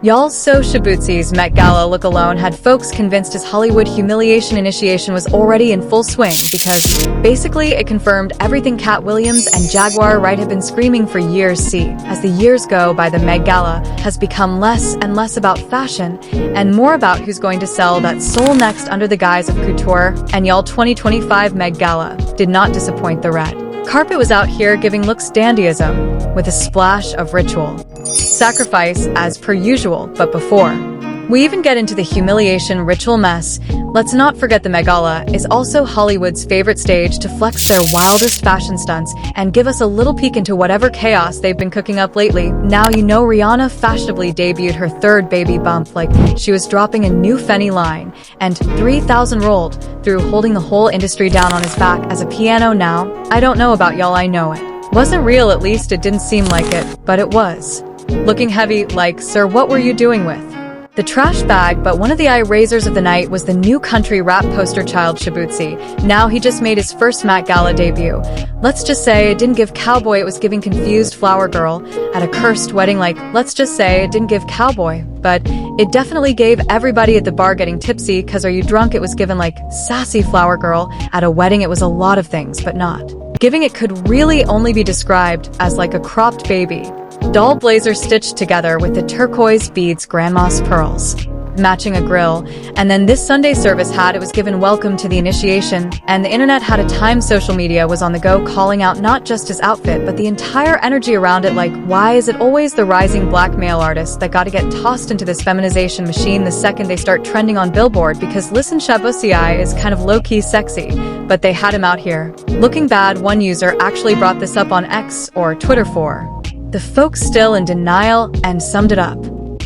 Y'all, so Shaboozey's Met Gala look alone had folks convinced his Hollywood humiliation initiation was already in full swing because, basically, it confirmed everything Katt Williams and Jaguar Wright have been screaming for years. See, as the years go by, the Met Gala has become less and less about fashion and more about who's going to sell that soul next under the guise of couture. And y'all, 2025 Met Gala did not disappoint. The red carpet was out here giving looks dandyism with a splash of ritual sacrifice as per usual. But before we even get into the humiliation ritual mess, let's not forget the Met Gala is also Hollywood's favorite stage to flex their wildest fashion stunts and give us a little peek into whatever chaos they've been cooking up lately. Now you know Rihanna fashionably debuted her third baby bump like she was dropping a new Fenty line, and 3,000 rolled through, holding the whole industry down on his back as a piano. Now, I don't know about y'all, I know it wasn't real, at least it didn't seem like it, but it was. Looking heavy, like, sir, what were you doing with the trash bag? But one of the eye raisers of the night was the new country rap poster child Shaboozey. Now he just made his first Met Gala debut. Let's just say it didn't give cowboy, it was giving confused flower girl at a cursed wedding. Like, let's just say it didn't give cowboy, but it definitely gave everybody at the bar getting tipsy. Cause are you drunk? It was given like sassy flower girl at a wedding. It was a lot of things, but not giving. It could really only be described as like a cropped baby doll blazer stitched together with the turquoise beads, grandma's pearls, matching a grill. And then this Sunday service hat, it was given welcome to the initiation, and the internet had a time. Social media was on the go, calling out not just his outfit but the entire energy around it. Like, why is it always the rising black male artists that gotta get tossed into this feminization machine the second they start trending on Billboard? Because listen, Shaboozey is kind of low-key sexy, but they had him out here looking bad. One user actually brought this up on X, or Twitter, for the folks still in denial, and summed it up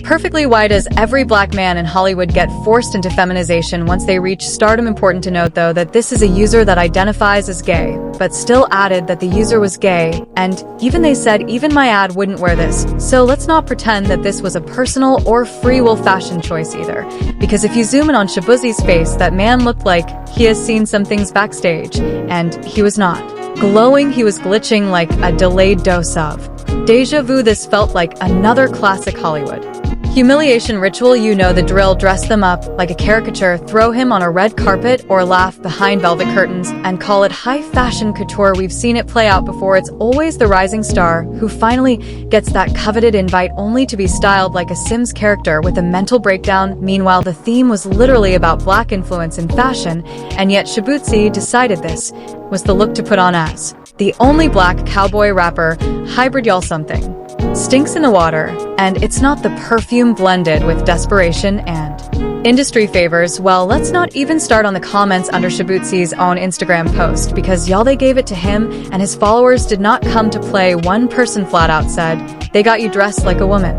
perfectly. Why does every black man in Hollywood get forced into feminization once they reach stardom? Important to note, though, that this is a user that identifies as gay, but still added that the user was gay, and even they said even my ad wouldn't wear this. So let's not pretend that this was a personal or free will fashion choice either, because if you zoom in on Shaboozey's face, that man looked like he has seen some things backstage, and he was not glowing, he was glitching like a delayed dose of deja vu. This felt like another classic Hollywood humiliation ritual. You know the drill. Dress them up like a caricature, throw him on a red carpet, or laugh behind velvet curtains and call it high fashion couture. We've seen it play out before. It's always the rising star who finally gets that coveted invite, only to be styled like a Sims character with a mental breakdown. Meanwhile, the theme was literally about black influence in fashion, and yet Shaboozey decided this was the look to put on as the only black cowboy rapper hybrid. Y'all, something stinks in the water, and it's not the perfume blended with desperation and industry favors. Well, let's not even start on the comments under Shaboozey's own Instagram post, because y'all, they gave it to him and his followers did not come to play. One person flat out said, "They got you dressed like a woman."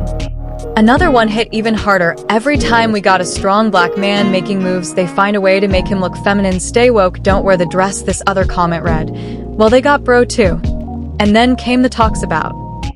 Another one hit even harder. "Every time we got a strong black man making moves, they find a way to make him look feminine. Stay woke, don't wear the dress." This other comment read, "Well, they got bro too." And then came the talks about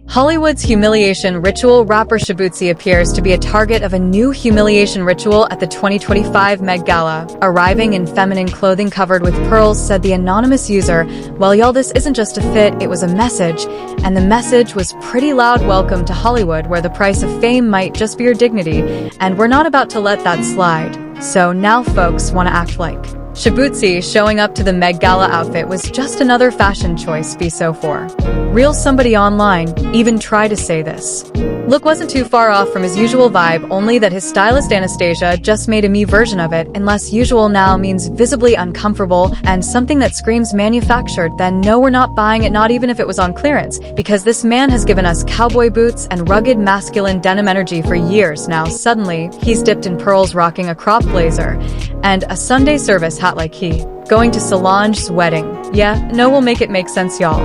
Hollywood's humiliation ritual. Rapper Shaboozey appears to be a target of a new humiliation ritual at the 2025 Met Gala, arriving in feminine clothing covered with pearls, said the anonymous user. Well, y'all, this isn't just a fit, it was a message, and the message was pretty loud. Welcome to Hollywood, where the price of fame might just be your dignity, and we're not about to let that slide. So now folks want to act like Shaboozey showing up to the Met Gala outfit was just another fashion choice. Be so for real. Somebody online even tried to say this look wasn't too far off from his usual vibe, only that his stylist Anastasia just made a me version of it. Unless usual now means visibly uncomfortable and something that screams manufactured, then no, we're not buying it, not even if it was on clearance, because this man has given us cowboy boots and rugged masculine denim energy for years now. Suddenly he's dipped in pearls, rocking a crop blazer and a Sunday service hat like he going to Solange's wedding. Yeah, no, we'll make it make sense, y'all.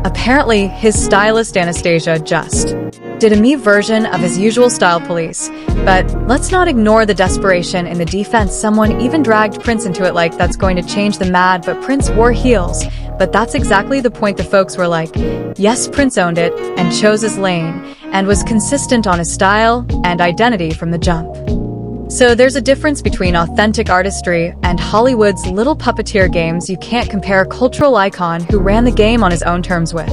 Apparently his stylist Anastasia just did a me version of his usual style police. But let's not ignore the desperation in the defense. Someone even dragged Prince into it, like that's going to change the mad, but Prince wore heels. But that's exactly the point. The folks were like, yes, Prince owned it and chose his lane and was consistent on his style and identity from the jump. So there's a difference between authentic artistry and Hollywood's little puppeteer games. You can't compare a cultural icon who ran the game on his own terms with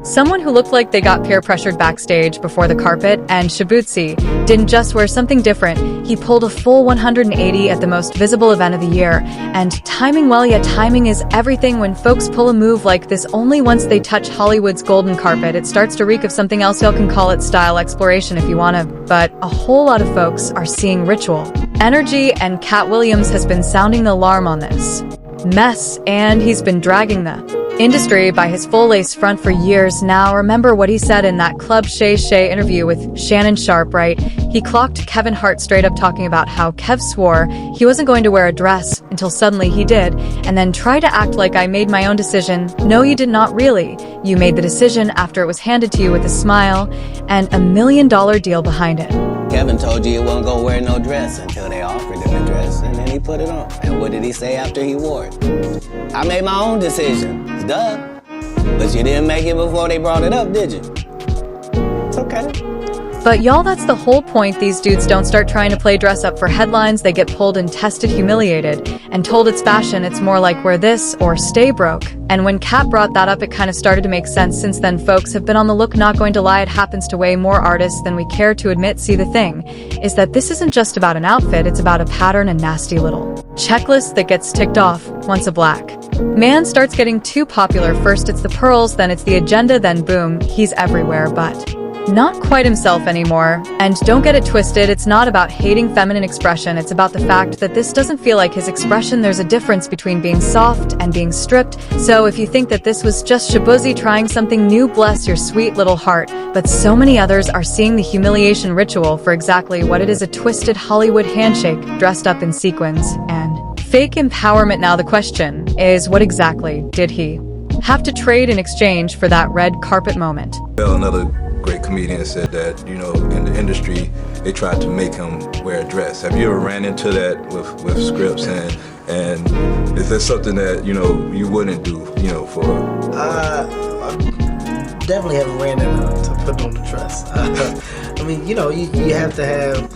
Someone who looked like they got peer pressured backstage before the carpet, and Shaboozey didn't just wear something different, he pulled a full 180 at the most visible event of the year. And timing, well, yeah, timing is everything. When folks pull a move like this, only once they touch Hollywood's golden carpet, it starts to reek of something else. Y'all can call it style exploration if you wanna, but a whole lot of folks are seeing ritual energy, and Katt Williams has been sounding the alarm on this mess, and he's been dragging the industry by his full-lace front for years now. Remember what he said in that Club Shay Shay interview with Shannon Sharpe, right? He clocked Kevin Hart straight up talking about how Kev swore he wasn't going to wear a dress until suddenly he did, and then try to act like I made my own decision. No, you did not really. You made the decision after it was handed to you with a smile and $1 million deal behind it. Kevin told you he wasn't gonna wear no dress until they offered him a dress, and then he put it on. And what did he say after he wore it? I made my own decision. Duh. But you didn't make it before they brought it up, did you? It's okay. But y'all, that's the whole point. These dudes don't start trying to play dress up for headlines. They get pulled and tested, humiliated, and told it's fashion. It's more like wear this or stay broke. And when Katt brought that up, it kind of started to make sense. Since then, folks have been on the look. Not going to lie, it happens to way more artists than we care to admit. See, the thing is that this isn't just about an outfit. It's about a pattern, a nasty little checklist that gets ticked off once a black man starts getting too popular. First it's the pearls, then it's the agenda, then boom, he's everywhere, but not quite himself anymore. And don't get it twisted, it's not about hating feminine expression, it's about the fact that this doesn't feel like his expression. There's a difference between being soft and being stripped. So if you think that this was just Shaboozey trying something new, bless your sweet little heart. But so many others are seeing the humiliation ritual for exactly what it is, a twisted Hollywood handshake dressed up in sequins and fake empowerment. Now the question is, what exactly did he have to trade in exchange for that red carpet moment? Well, another great comedian said that, you know, in the industry, they tried to make him wear a dress. Have you ever ran into that with scripts, and is that something that, you know, you wouldn't do, you know, for? I definitely haven't ran into to put on the dress. I mean, you know, you have to have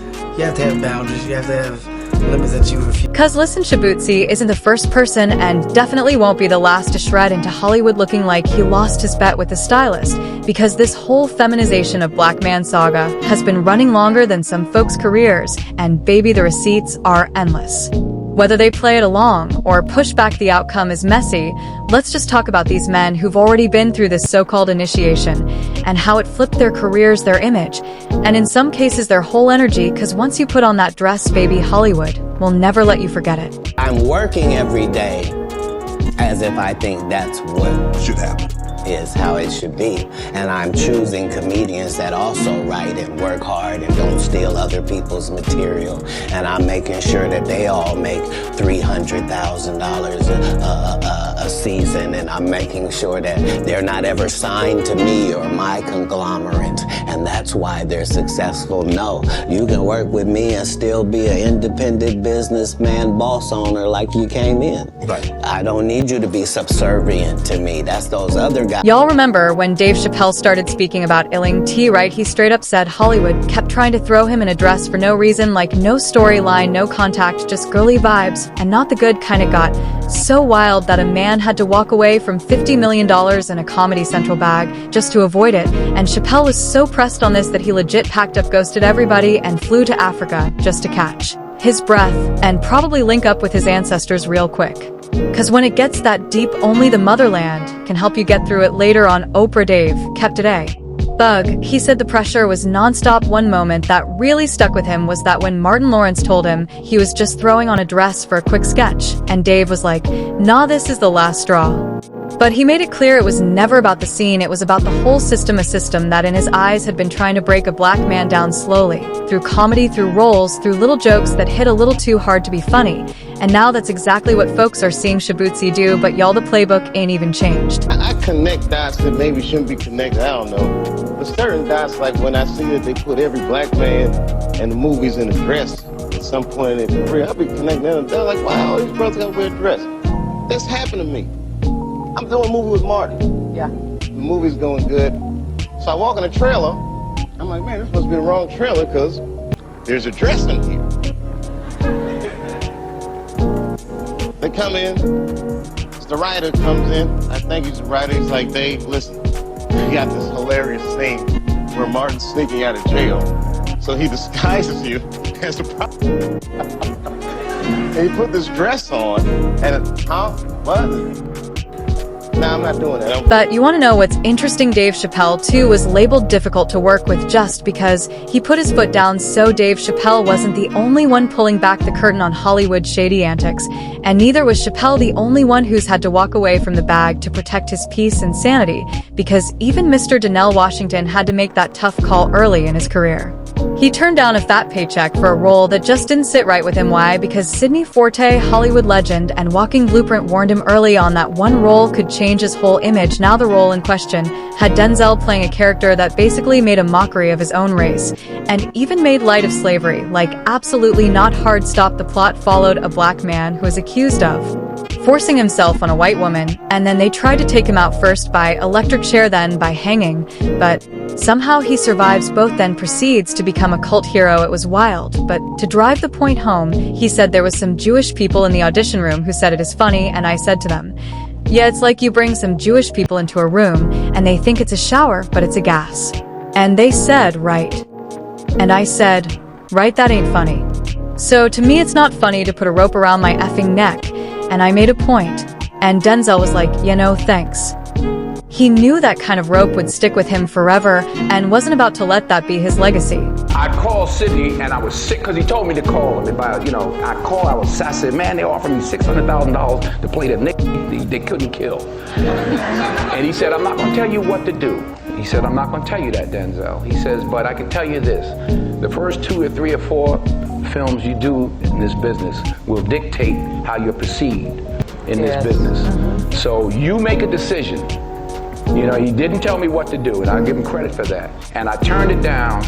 boundaries. You have to have limits that you refuse. Cause listen, Shaboozey isn't the first person and definitely won't be the last to shred into Hollywood looking like he lost his bet with the stylist, because this whole feminization of black man saga has been running longer than some folks' careers, and baby, the receipts are endless. Whether they play it along or push back, the outcome is messy. Let's just talk about these men who've already been through this so-called initiation and how it flipped their careers, their image, and in some cases their whole energy, because once you put on that dress, baby, Hollywood will never let you forget it. I'm working every day as if I think that's what Should happen. is how it should be. And I'm choosing comedians that also write and work hard and don't steal other people's material. And I'm making sure that they all make $300,000 a season. And I'm making sure that they're not ever signed to me or my conglomerate. And that's why they're successful. No, you can work with me and still be an independent businessman, boss owner like you came in. Right. I don't need you to be subservient to me. That's those other guys. Y'all remember when Dave Chappelle started speaking about Illing T, right? He straight up said Hollywood kept trying to throw him in a dress for no reason, like no storyline, no contact, just girly vibes, and not the good kind. It got so wild that a man had to walk away from $50 million in a Comedy Central bag just to avoid it, and Chappelle was so pressed on this that he legit packed up, ghosted everybody, and flew to Africa just to catch his breath and probably link up with his ancestors real quick. Cause when it gets that deep, only the motherland can help you get through it. Later on Oprah, Dave kept it a bug. He said the pressure was nonstop. One moment that really stuck with him was that when Martin Lawrence told him he was just throwing on a dress for a quick sketch, and Dave was like, nah, this is the last straw. But he made it clear it was never about the scene, it was about the whole system, a system that in his eyes had been trying to break a black man down slowly, through comedy, through roles, through little jokes that hit a little too hard to be funny. And now that's exactly what folks are seeing Shaboozey do, but y'all, the playbook ain't even changed. I connect dots that maybe shouldn't be connected, I don't know. But certain dots, like when I see that they put every black man in the movies in a dress at some point in their career, I'll be connecting them. They're like, wow, these brothers gotta wear a dress. That's happened to me. I'm doing a movie with Martin. Yeah. The movie's going good. So I walk in a trailer. I'm like, man, this must be the wrong trailer because there's a dress in here. They come in. The writer comes in. I think he's the writer. He's like, Dave, listen, you got this hilarious scene where Martin's sneaking out of jail. So he disguises you as a prostitute. And he put this dress on, and what? Nah, I'm not doing that. But you want to know what's interesting? Dave Chappelle, too, was labeled difficult to work with just because he put his foot down. So Dave Chappelle wasn't the only one pulling back the curtain on Hollywood's shady antics, and neither was Chappelle the only one who's had to walk away from the bag to protect his peace and sanity, because even Mr. Denzel Washington had to make that tough call early in his career. He turned down a fat paycheck for a role that just didn't sit right with him. Why? Because Sidney Forte, Hollywood legend and walking blueprint, warned him early on that one role could change his whole image. Now the role in question had Denzel playing a character that basically made a mockery of his own race, and even made light of slavery. Like, absolutely not. Hard stop. The plot followed a black man who was accused of forcing himself on a white woman, and then they tried to take him out, first by electric chair, then by hanging, but somehow he survives both, then proceeds to become a cult hero. It was wild. But to drive the point home, he said there was some Jewish people in the audition room who said it is funny, and I said to them, yeah, it's like you bring some Jewish people into a room and they think it's a shower, but it's a gas. And they said, right. And I said, right, that ain't funny. So to me, it's not funny to put a rope around my effing neck. And I made a point, and Denzel was like, you know, thanks. He knew that kind of rope would stick with him forever and wasn't about to let that be his legacy. I called Sidney and I was sick because he told me to call him. I said, man, they offered me $600,000 to play the nick they couldn't kill. And he said, I'm not going to tell you what to do. He said, I'm not going to tell you that, Denzel. He says, but I can tell you this. The first 2 or 3 or 4 films you do in this business will dictate how you're perceived in this business. So you make a decision. You know, he didn't tell me what to do, and I give him credit for that. And I turned it down,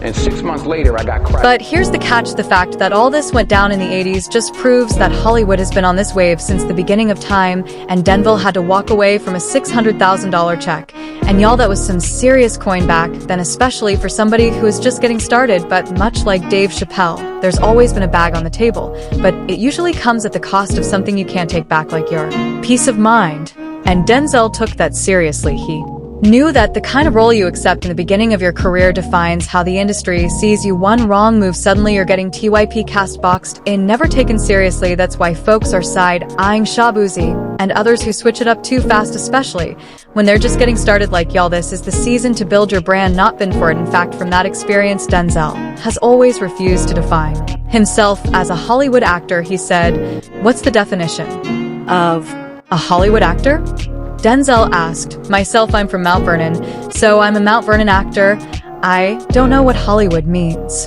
and 6 months later, I got credit. But here's the catch. The fact that all this went down in the 80s just proves that Hollywood has been on this wave since the beginning of time, and Denzel had to walk away from a $600,000 check. And y'all, that was some serious coin back then, especially for somebody who is just getting started. But much like Dave Chappelle, there's always been a bag on the table, but it usually comes at the cost of something you can't take back, like your peace of mind. And Denzel took that seriously. He knew that the kind of role you accept in the beginning of your career defines how the industry sees you. One wrong move, suddenly you're getting TYP cast, boxed in, never taken seriously. That's why folks are side-eyeing Shaboozey and others who switch it up too fast, especially when they're just getting started. Like, y'all, this is the season to build your brand, not been for it. In fact, from that experience, Denzel has always refused to define himself as a Hollywood actor. He said, what's the definition of a Hollywood actor? Denzel asked. Myself, I'm from Mount Vernon, so I'm a Mount Vernon actor. I don't know what Hollywood means.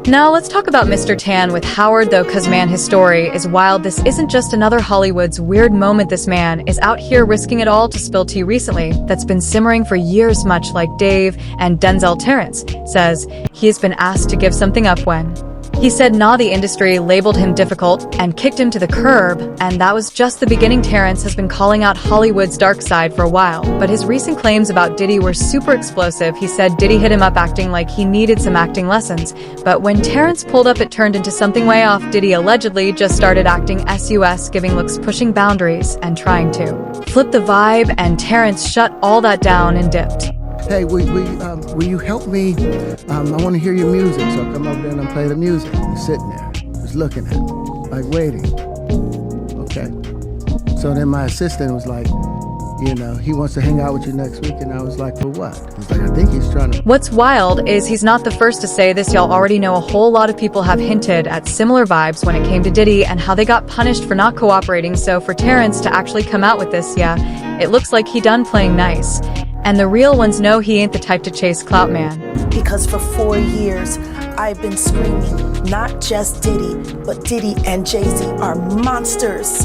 Now let's talk about Mr. Tan with Howard, though, cause man, his story is wild. This isn't just another Hollywood's weird moment. This man is out here risking it all to spill tea recently that's been simmering for years, much like Dave and Denzel. Terrence says he has been asked to give something up when he said nah. The industry labeled him difficult and kicked him to the curb, and that was just the beginning. Terrence has been calling out Hollywood's dark side for a while, but his recent claims about Diddy were super explosive. He said Diddy hit him up acting like he needed some acting lessons, but when Terrence pulled up, it turned into something way off. Diddy allegedly just started acting sus, giving looks, pushing boundaries, and trying to flip the vibe, and Terrence shut all that down and dipped. Hey, will you help me? I want to hear your music, so I come over there and I play the music. You're sitting there, just looking at me, like waiting. Okay. So then my assistant was like, you know, he wants to hang out with you next week, and I was like, for what? He's like, I think he's trying to... What's wild is he's not the first to say this. Y'all already know a whole lot of people have hinted at similar vibes when it came to Diddy and how they got punished for not cooperating. So for Terrence to actually come out with this, yeah, it looks like he done playing nice. And the real ones know he ain't the type to chase clout, man. Because for 4 years, I've been screaming, not just Diddy, but Diddy and Jay-Z are monsters.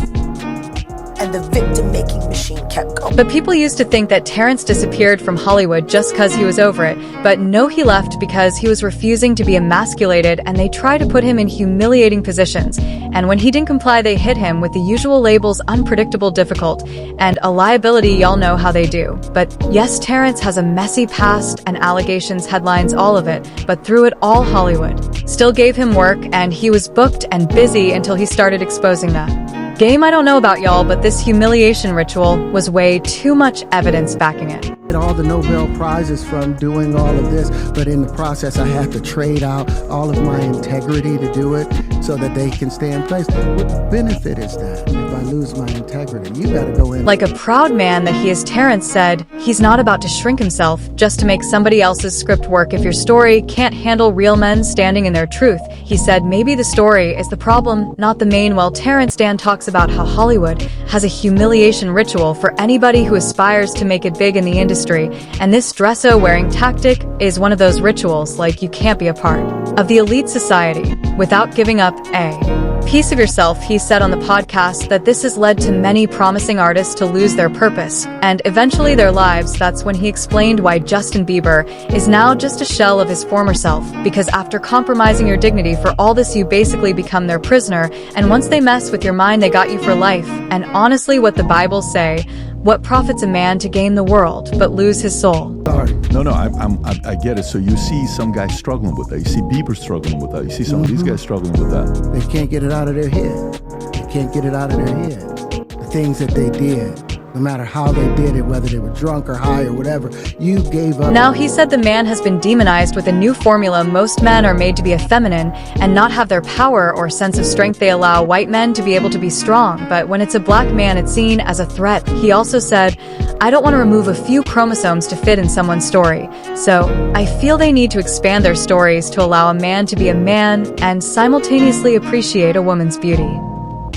And the victim-making machine kept going. But people used to think that Terrence disappeared from Hollywood just cause he was over it. But no, he left because he was refusing to be emasculated, and they tried to put him in humiliating positions. And when he didn't comply, they hit him with the usual labels: unpredictable, difficult, and a liability. Y'all know how they do. But yes, Terrence has a messy past and allegations, headlines, all of it. But through it all, Hollywood still gave him work, and he was booked and busy until he started exposing that game. I don't know about y'all, but this humiliation ritual was way too much evidence backing it. all the Nobel Prizes from doing all of this, but in the process I have to trade out all of my integrity to do it so that they can stay in place. What benefit is that if I lose my integrity? You gotta go in. Like a proud man that he is, Terrence said, he's not about to shrink himself just to make somebody else's script work. If your story can't handle real men standing in their truth, he said maybe the story is the problem, not the main. While Terrence Dan talks about how Hollywood has a humiliation ritual for anybody who aspires to make it big in the industry, and this dresso-wearing tactic is one of those rituals. Like, you can't be a part of the elite society without giving up a piece of yourself. He said on the podcast that this has led to many promising artists to lose their purpose and eventually their lives. That's when he explained why Justin Bieber is now just a shell of his former self, because after compromising your dignity for all this, you basically become their prisoner, and once they mess with your mind, they got you for life. And honestly, what the Bible say, what profits a man to gain the world but lose his soul? Sorry. No, I get it. So you see some guys struggling with that. You see Bieber struggling with that. You see some of these guys struggling with that. They can't get it out of their head. They can't get it out of their head. The things that they did, no matter how they did it, whether they were drunk or high or whatever, you gave up. Now, he said the man has been demonized with a new formula. Most men are made to be effeminate and not have their power or sense of strength. They allow white men to be able to be strong, but when it's a black man, it's seen as a threat. He also said, I don't want to remove a few chromosomes to fit in someone's story, so I feel they need to expand their stories to allow a man to be a man and simultaneously appreciate a woman's beauty.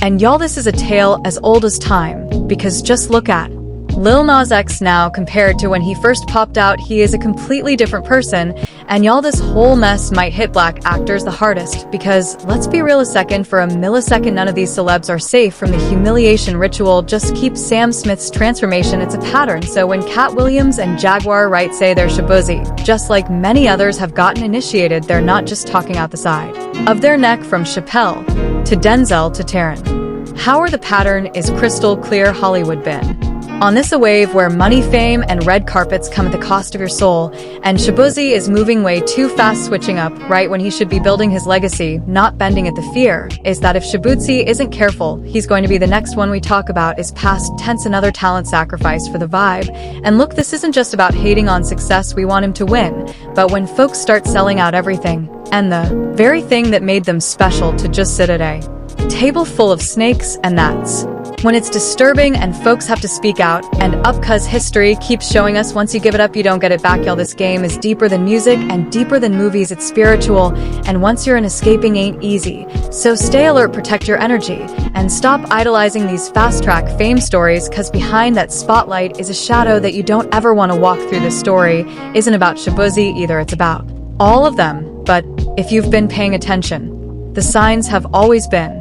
And y'all, this is a tale as old as time, because just look at Lil Nas X now compared to when he first popped out. He is a completely different person, and y'all, this whole mess might hit black actors the hardest, because let's be real a second, for a millisecond, none of these celebs are safe from the humiliation ritual. Just keep Sam Smith's transformation, it's a pattern. So when Katt Williams and Jaguar Wright say they're Shaboozey, just like many others have gotten initiated, they're not just talking out the side of their neck. From Chappelle to Denzel to Taryn Howard, the pattern is crystal clear. Hollywood been on this a wave where money, fame, and red carpets come at the cost of your soul, and Shaboozey is moving way too fast, switching up right when he should be building his legacy, not bending at the fear is that if Shaboozey isn't careful, he's going to be the next one we talk about is past tense, another talent sacrifice for the vibe. And look, this isn't just about hating on success, we want him to win, but when folks start selling out everything, and the very thing that made them special, to just sit at a table full of snakes, and that's when it's disturbing and folks have to speak out and up, cause history keeps showing us once you give it up, you don't get it back. Y'all, this game is deeper than music and deeper than movies. It's spiritual, and once you're in, escaping ain't easy. So stay alert, protect your energy, and stop idolizing these fast-track fame stories, cause behind that spotlight is a shadow that you don't ever want to walk through. This story isn't about Shaboozey either, it's about all of them. But if you've been paying attention, the signs have always been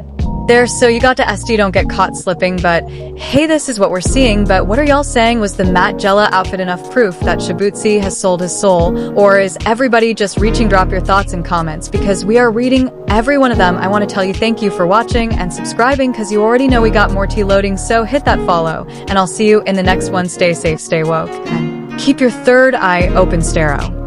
there, so you got to SD, don't get caught slipping. But hey, this is what we're seeing. But what are y'all saying? Was the Matt Gella outfit enough proof that Shaboozey has sold his soul, or is everybody just reaching? Drop your thoughts in comments, because we are reading every one of them. I want to tell you thank you for watching and subscribing, because you already know we got more tea loading, so hit that follow, and I'll see you in the next one. Stay safe, stay woke, and keep your third eye open, Stero.